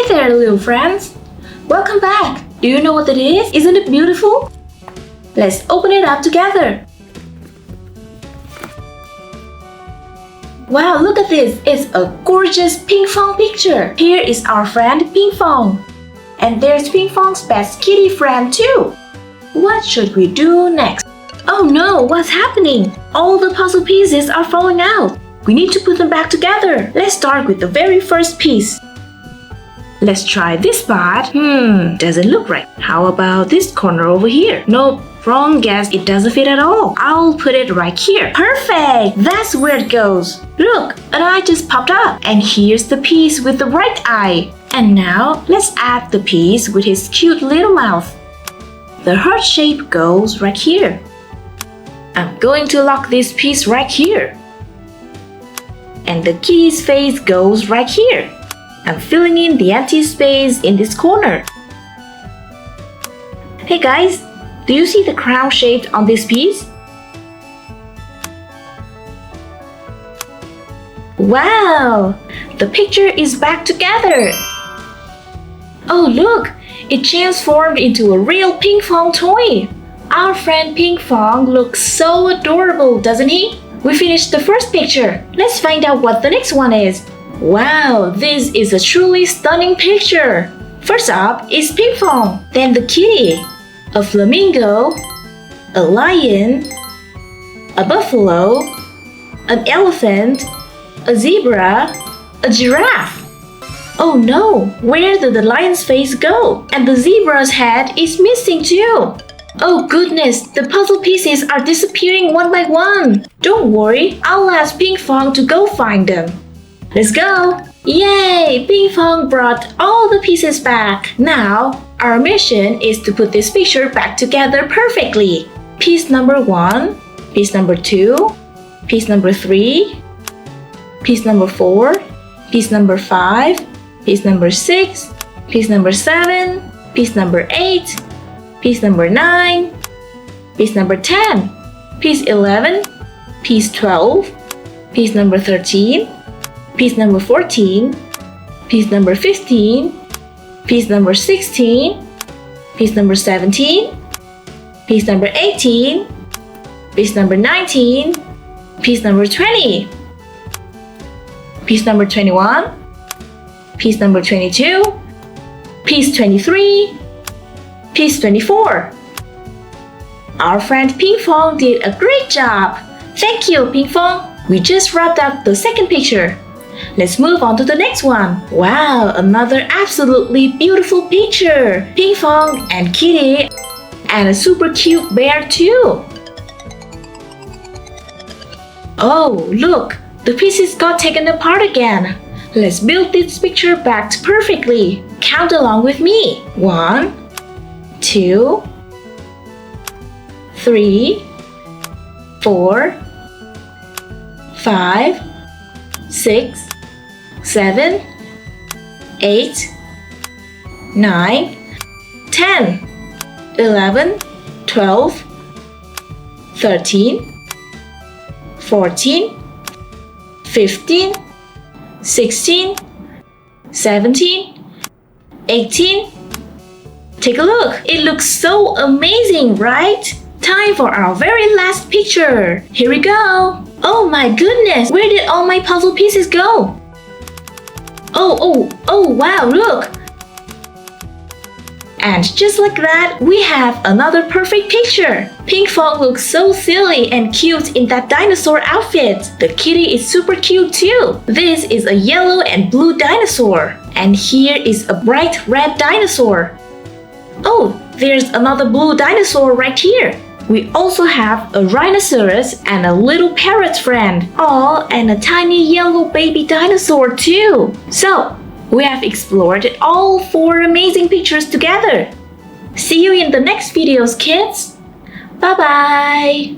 there, little friends! Welcome back! Do you know what it is? Isn't it beautiful? Let's open it up together! Wow, look at this! It's a gorgeous Pinkfong picture! Here is our friend Pinkfong. And there's Pinkfong's best kitty friend too! What should we do next? Oh no, what's happening? All the puzzle pieces are falling out! We need to put them back together! Let's start with the very first piece. Let's try this part. Doesn't look right. How about this corner over here? Nope, wrong guess. It doesn't fit at all. I'll put it right here. Perfect! That's where it goes. Look, an eye just popped up. And here's the piece with the right eye. And now, let's add the piece with his cute little mouth. The heart shape goes right here. I'm going to lock this piece right here. And the kitty's face goes right here. I'm filling in the empty space in this corner. Hey guys, do you see the crown shaped on this piece? Wow! The picture is back together! Oh look! It transformed into a real Pinkfong toy! Our friend Pinkfong looks so adorable, doesn't he? We finished the first picture. Let's find out what the next one is. Wow, this is a truly stunning picture! First up is Pinkfong, then the kitty, a flamingo, a lion, a buffalo, an elephant, a zebra, a giraffe. Oh no, where did the lion's face go? And the zebra's head is missing too! Oh goodness, the puzzle pieces are disappearing one by one! Don't worry, I'll ask Pinkfong to go find them. Let's go! Yay! Pinkfong brought all the pieces back. Now, our mission is to put this picture back together perfectly. Piece number 1, piece number 2, piece number 3, piece number 4, piece number 5, piece number 6, piece number 7, piece number 8, piece number 9, piece number 10, piece 11, piece 12, piece number 13, piece number 14, piece number 15, piece number 16, piece number 17, piece number 18, piece number 19, piece number 20, piece number 21, piece number 22, piece 23, piece 24. Our friend Pinkfong did a great job! Thank you, Pinkfong! We just wrapped up the second picture. Let's move on to the next one. Wow, another absolutely beautiful picture! Pinkfong and kitty and a super cute bear too. Oh, look! The pieces got taken apart again. Let's build this picture back perfectly. Count along with me. 1, 2, 3, 4, 5, 6, 7, 8, 9, 10, 11, 12, 13, 14, 15, 16, 17, 18. Take a look! It looks so amazing, right? Time for our very last picture! Here we go! Oh my goodness! Where did all my puzzle pieces go? Oh wow, look! And just like that, we have another perfect picture! Pinkfong looks so silly and cute in that dinosaur outfit. The kitty is super cute too. This is a yellow and blue dinosaur. And here is a bright red dinosaur. Oh, there's another blue dinosaur right here. We also have a rhinoceros and a little parrot friend. Oh, and a tiny yellow baby dinosaur too. So, we have explored all 4 amazing pictures together. See you in the next videos, kids. Bye-bye.